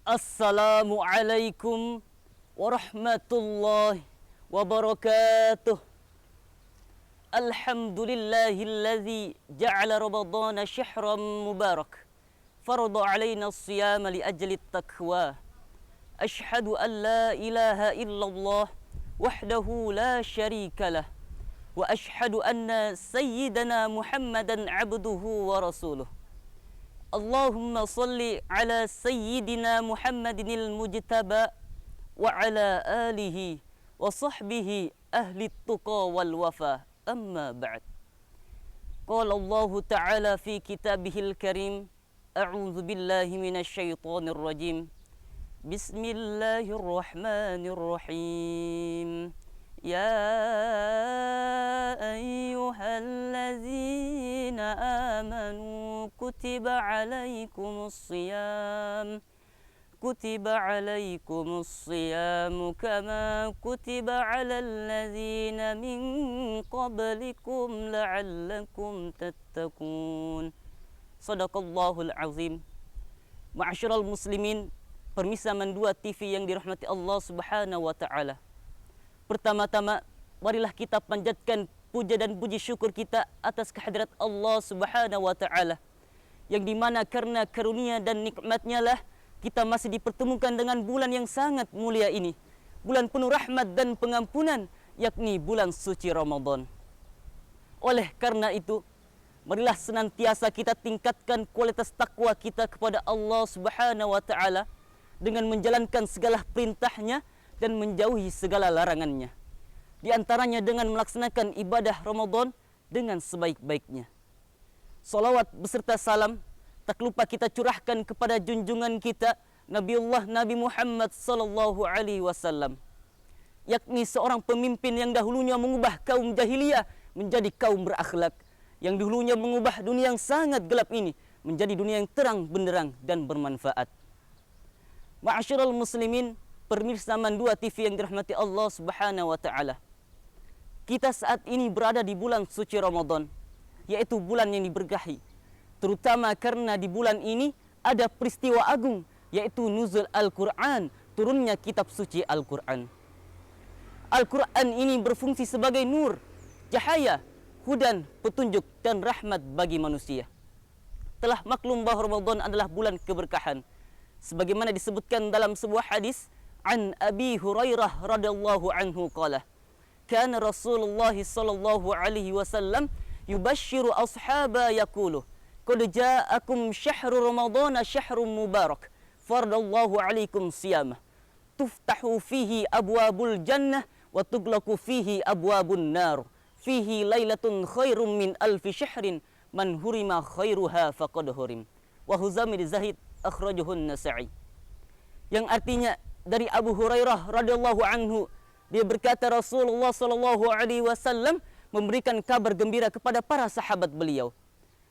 Assalamualaikum warahmatullahi wabarakatuh. Alhamdulillahilladzi ja'ala Ramadhana syahran mubarak farada 'alaina as-siyama li ajli at-taqwa. Ashhadu an la ilaha illallah wahdahu la syarika lah wa ashhadu anna sayyidana Muhammadan 'abduhu wa rasuluh. Allahumma salli ala sayyidina Muhammadinil mujtaba wa ala alihi wa sahbihi ahli tuqa wal wafa. Amma ba'd. Qala Allah Ta'ala fi kitabihil karim, a'udzu billahi minasy syaithanir rajim. Bismillahirrahmanirrahim. Ya ayyuhallazina amanu kutiba alaikumus siyam kama kutiba alal ladzina min qablikum la'allakum tattaqun. Shadaqallahul azim. Ma'asyiral muslimin, pemirsa Mandua TV yang dirahmati Allah Subhanahu wa taala. Pertama-tama, marilah kita panjatkan puja dan puji syukur kita atas kehadirat Allah Subhanahu wa taala, yang dimana karena karunia dan nikmatnya lah kita masih dipertemukan dengan bulan yang sangat mulia ini, bulan penuh rahmat dan pengampunan, yakni bulan suci Ramadan. Oleh karena itu, marilah senantiasa kita tingkatkan kualitas takwa kita kepada Allah Subhanahu wa taala dengan menjalankan segala perintahnya dan menjauhi segala larangannya. Di antaranya dengan melaksanakan ibadah Ramadan dengan sebaik-baiknya. Salawat beserta salam tak lupa kita curahkan kepada junjungan kita Nabiullah Nabi Muhammad sallallahu alaihi wasallam, yakni seorang pemimpin yang dahulunya mengubah kaum jahiliyah menjadi kaum berakhlak, yang dahulunya mengubah dunia yang sangat gelap ini menjadi dunia yang terang benderang dan bermanfaat. Ma'asyiral muslimin, pemirsa Mandua TV yang dirahmati Allah Subhanahu wa taala. Kita saat ini berada di bulan suci Ramadan, yaitu bulan yang diberkahi. Terutama karena di bulan ini ada peristiwa agung, yaitu nuzul Al-Qur'an, turunnya kitab suci Al-Qur'an. Al-Qur'an ini berfungsi sebagai nur, cahaya, hudan, petunjuk dan rahmat bagi manusia. Telah maklum bahwa Ramadan adalah bulan keberkahan, sebagaimana disebutkan dalam sebuah hadis an Abi Hurairah radhiyallahu anhu qala, kana Rasulullah sallallahu alaihi wasallam yubashshiru ashaba yaqulu qad ja'akum syahru ramadhana syahrun mubarak faradallahu alaikum siyamah tuftahu fihi abwabul jannah wa tughlaqu fihi abwabun nar fihi lailatun khairum min alfi syahrin man hurima khairuha faqad hurim. Wa Huzamil Zahid akhrajahu an-Nasa'i. Yang artinya dari Abu Hurairah radhiyallahu anhu, dia berkata Rasulullah sallallahu alaihi wasallam memberikan kabar gembira kepada para sahabat beliau.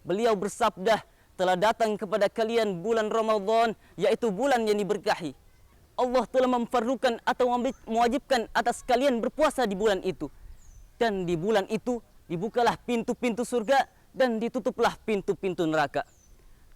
Beliau bersabda, telah datang kepada kalian bulan Ramadan, yaitu bulan yang diberkahi. Allah telah memfardukan atau mewajibkan atas kalian berpuasa di bulan itu. Dan di bulan itu dibukalah pintu-pintu surga dan ditutuplah pintu-pintu neraka.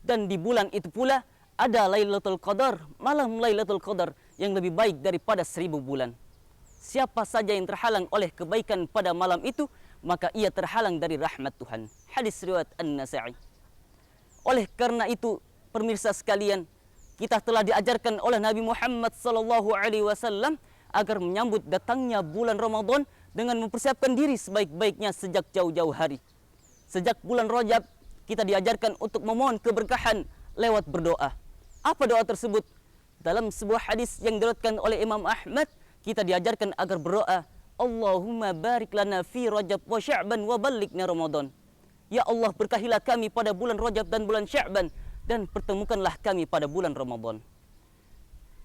Dan di bulan itu pula ada Lailatul Qadar, malam Lailatul Qadar yang lebih baik daripada 1000 bulan. Siapa saja yang terhalang oleh kebaikan pada malam itu, maka ia terhalang dari rahmat Tuhan. Hadis riwayat An-Nasa'i. Oleh karena itu, pemirsa sekalian, kita telah diajarkan oleh Nabi Muhammad sallallahu alaihi wasallam agar menyambut datangnya bulan Ramadan dengan mempersiapkan diri sebaik-baiknya sejak jauh-jauh hari. Sejak bulan Rajab, kita diajarkan untuk memohon keberkahan lewat berdoa. Apa doa tersebut? Dalam sebuah hadis yang diriwayatkan oleh Imam Ahmad, kita diajarkan agar berdoa, Allahumma barik lana fi Rajab wa Sya'ban wa ballighna Ramadan. Ya Allah, berkahilah kami pada bulan Rajab dan bulan Sya'ban, dan pertemukanlah kami pada bulan Ramadan.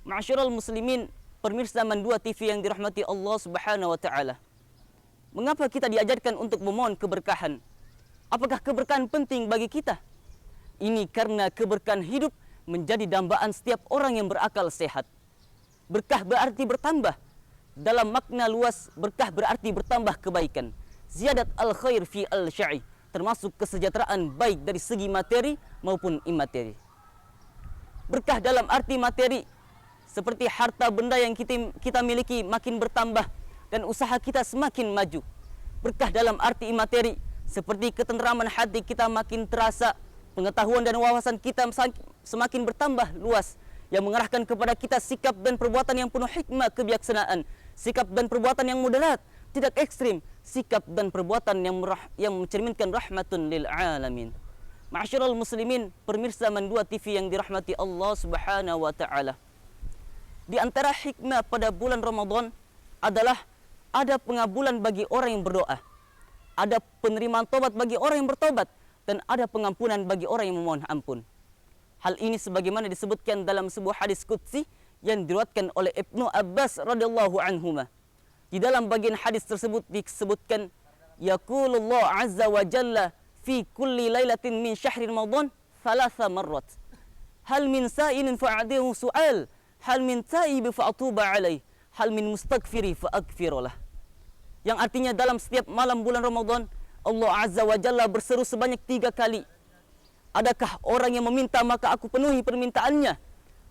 Ma'asyiral muslimin, pemirsa Mandua TV yang dirahmati Allah Subhanahu wa taala. Mengapa kita diajarkan untuk memohon keberkahan? Apakah keberkahan penting bagi kita? Ini karena keberkahan hidup menjadi dambaan setiap orang yang berakal sehat. Berkah berarti bertambah. Dalam makna luas, berkah berarti bertambah kebaikan. Ziyadat al-khair fi al-sya'i, termasuk kesejahteraan baik dari segi materi maupun imateri. Berkah dalam arti materi seperti harta benda yang kita miliki makin bertambah dan usaha kita semakin maju. Berkah dalam arti materi, seperti ketenteraman hati kita makin terasa, pengetahuan dan wawasan kita semakin bertambah luas, yang mengarahkan kepada kita sikap dan perbuatan yang penuh hikmah kebijaksanaan, sikap dan perbuatan yang moderat, tidak ekstrim, sikap dan perbuatan yang mencerminkan rahmatun lil alamin. Ma'asyiral muslimin, pemirsa Mandua TV yang dirahmati Allah Subhanahu wa taala. Di antara hikmah pada bulan Ramadan adalah ada pengabulan bagi orang yang berdoa, ada penerimaan tobat bagi orang yang bertobat, dan ada pengampunan bagi orang yang memohon ampun. Hal ini sebagaimana disebutkan dalam sebuah hadis qudsi yang diriwayatkan oleh Ibnu Abbas radhiyallahu anhuma. Di dalam bagian hadis tersebut disebutkan, yaqulullah azza wa jalla fi kulli lailatin min syahri Ramadan thalatha marrat. Hal min sa'ilin fa'adihu su'al, hal min ta'ibi fa'atuba alaih, hal min mustaghfiri fa'aghfirullah. Yang artinya dalam setiap malam bulan Ramadan, Allah Azza wa Jalla berseru sebanyak 3 kali. Adakah orang yang meminta maka aku penuhi permintaannya?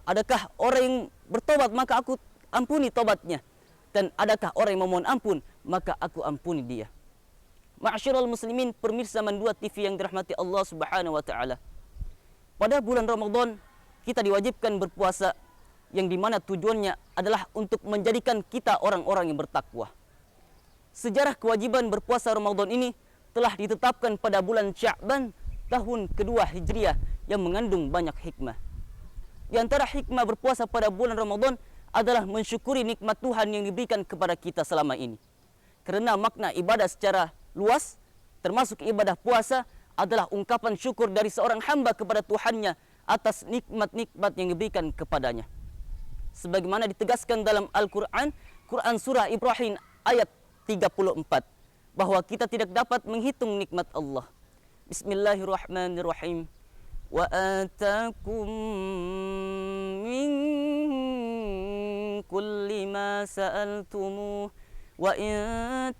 Adakah orang yang bertobat maka aku ampuni tobatnya? Dan adakah orang yang memohon ampun maka aku ampuni dia? Ma'asyiral muslimin, pemirsa Mandua TV yang dirahmati Allah Subhanahu wa taala. Pada bulan Ramadan kita diwajibkan berpuasa, yang dimana tujuannya adalah untuk menjadikan kita orang-orang yang bertakwa. Sejarah kewajiban berpuasa Ramadan ini telah ditetapkan pada bulan Sya'ban tahun kedua Hijriah yang mengandung banyak hikmah. Di antara hikmah berpuasa pada bulan Ramadan adalah mensyukuri nikmat Tuhan yang diberikan kepada kita selama ini. Kerana makna ibadah secara luas, termasuk ibadah puasa, adalah ungkapan syukur dari seorang hamba kepada Tuhannya atas nikmat-nikmat yang diberikan kepadanya. Sebagaimana ditegaskan dalam Al-Quran, Quran Surah Ibrahim ayat 34, bahwa kita tidak dapat menghitung nikmat Allah. Bismillahirrahmanirrahim. Wa atakum min kulli ma sa'altumuh wa in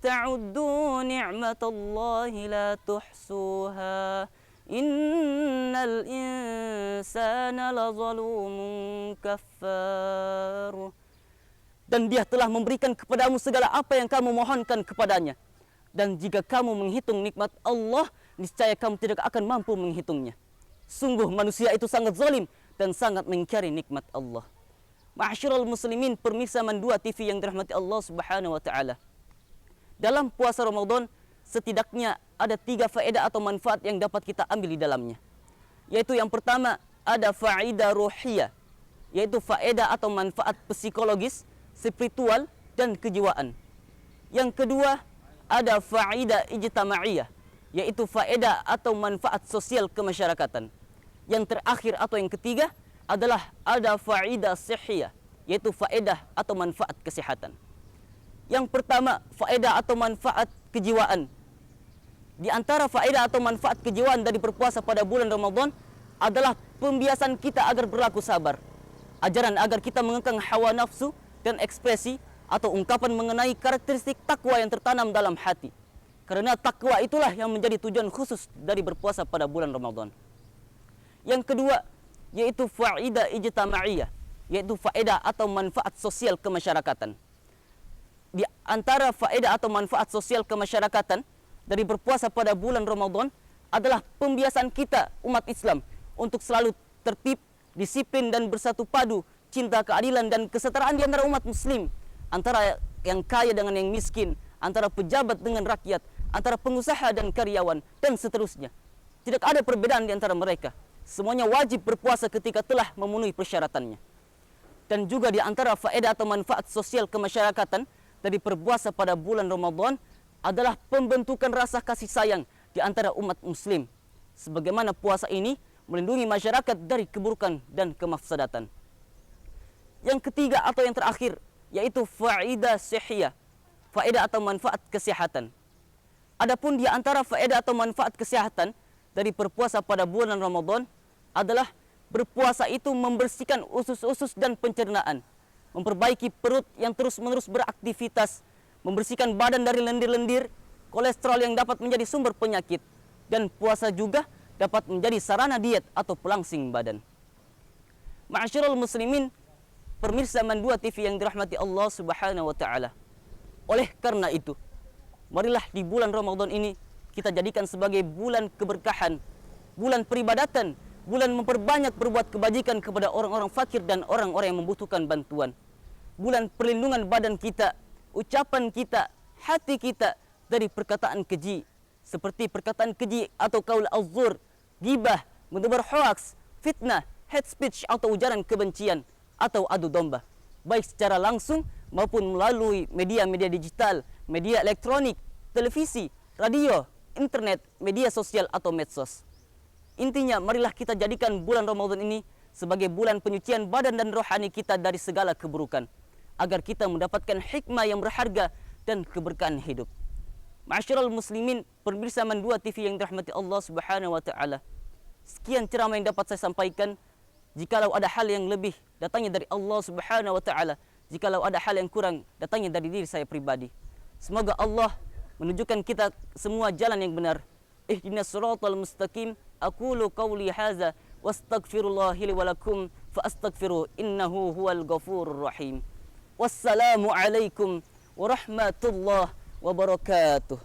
ta'uddu ni'matallahi la tuhsuha innal insana lazalumun kaffar. Dan dia telah memberikan kepadamu segala apa yang kamu mohonkan kepadanya, dan jika kamu menghitung nikmat Allah, niscaya kamu tidak akan mampu menghitungnya. Sungguh manusia itu sangat zalim dan sangat mengingkari nikmat Allah. Ma'asyiral muslimin, pemirsa Mandua TV yang dirahmati Allah Subhanahu wa taala. Dalam puasa Ramadan setidaknya ada 3 faedah atau manfaat yang dapat kita ambil di dalamnya. Yaitu yang pertama, ada faedah ruhiyah, yaitu faedah atau manfaat psikologis, spiritual dan kejiwaan. Yang kedua, ada faedah ijtima'iyah, yaitu faedah atau manfaat sosial kemasyarakatan. Yang terakhir atau yang ketiga adalah ada faedah sihhiyah, yaitu faedah atau manfaat kesehatan. Yang pertama, faedah atau manfaat kejiwaan. Di antara faedah atau manfaat kejiwaan dari berpuasa pada bulan Ramadan adalah pembiasan kita agar berlaku sabar. Ajaran agar kita mengekang hawa nafsu dan ekspresi atau ungkapan mengenai karakteristik takwa yang tertanam dalam hati. Karena takwa itulah yang menjadi tujuan khusus dari berpuasa pada bulan Ramadan. Yang kedua, yaitu faedah ijtima'iyah, yaitu faedah atau manfaat sosial kemasyarakatan. Di antara faedah atau manfaat sosial kemasyarakatan dari berpuasa pada bulan Ramadan adalah pembiasaan kita umat Islam untuk selalu tertib, disiplin dan bersatu padu, cinta keadilan dan kesetaraan di antara umat muslim, antara yang kaya dengan yang miskin, antara pejabat dengan rakyat, antara pengusaha dan karyawan, dan seterusnya. Tidak ada perbedaan di antara mereka. Semuanya wajib berpuasa ketika telah memenuhi persyaratannya. Dan juga di antara faedah atau manfaat sosial kemasyarakatan dari berpuasa pada bulan Ramadan adalah pembentukan rasa kasih sayang di antara umat muslim. Sebagaimana puasa ini melindungi masyarakat dari keburukan dan kemafsadatan. Yang ketiga atau yang terakhir, yaitu faedah sihhiyah, faedah atau manfaat kesehatan. Adapun di antara faedah atau manfaat kesehatan dari berpuasa pada bulan Ramadan adalah berpuasa itu membersihkan usus-usus dan pencernaan, memperbaiki perut yang terus-menerus beraktivitas, membersihkan badan dari lendir-lendir, kolesterol yang dapat menjadi sumber penyakit, dan puasa juga dapat menjadi sarana diet atau pelangsing badan. Ma'asyiral muslimin, pemirsa Mandua TV yang dirahmati Allah Subhanahu wa taala. Oleh karena itu, marilah di bulan Ramadan ini kita jadikan sebagai bulan keberkahan, bulan peribadatan, bulan memperbanyak berbuat kebajikan kepada orang-orang fakir dan orang-orang yang membutuhkan bantuan. Bulan perlindungan badan kita, ucapan kita, hati kita dari perkataan keji, seperti perkataan keji atau qaul az-zur, ghibah, menebar hoaks, fitnah, hate speech atau ujaran kebencian atau adu domba, baik secara langsung maupun melalui media-media digital, media elektronik, televisi, radio, internet, media sosial atau medsos. Intinya, marilah kita jadikan bulan Ramadan ini sebagai bulan penyucian badan dan rohani kita dari segala keburukan, agar kita mendapatkan hikmah yang berharga dan keberkahan hidup. Ma'asyiral muslimin, pemirsa Mandua TV yang dirahmati Allah Subhanahu wa taala. Sekian ceramah yang dapat saya sampaikan. Jikalau ada hal yang lebih, datangnya dari Allah Subhanahu wa taala. Jikalau ada hal yang kurang, datangnya dari diri saya pribadi. Semoga Allah menunjukkan kita semua jalan yang benar. Ihdinas siratal mustaqim. Aqulu qawli hadza wastaghfirullahi li wa lakum fa astaghfiru innahu huwal ghafurur rahim. Wassalamu alaikum warahmatullahi wabarakatuh.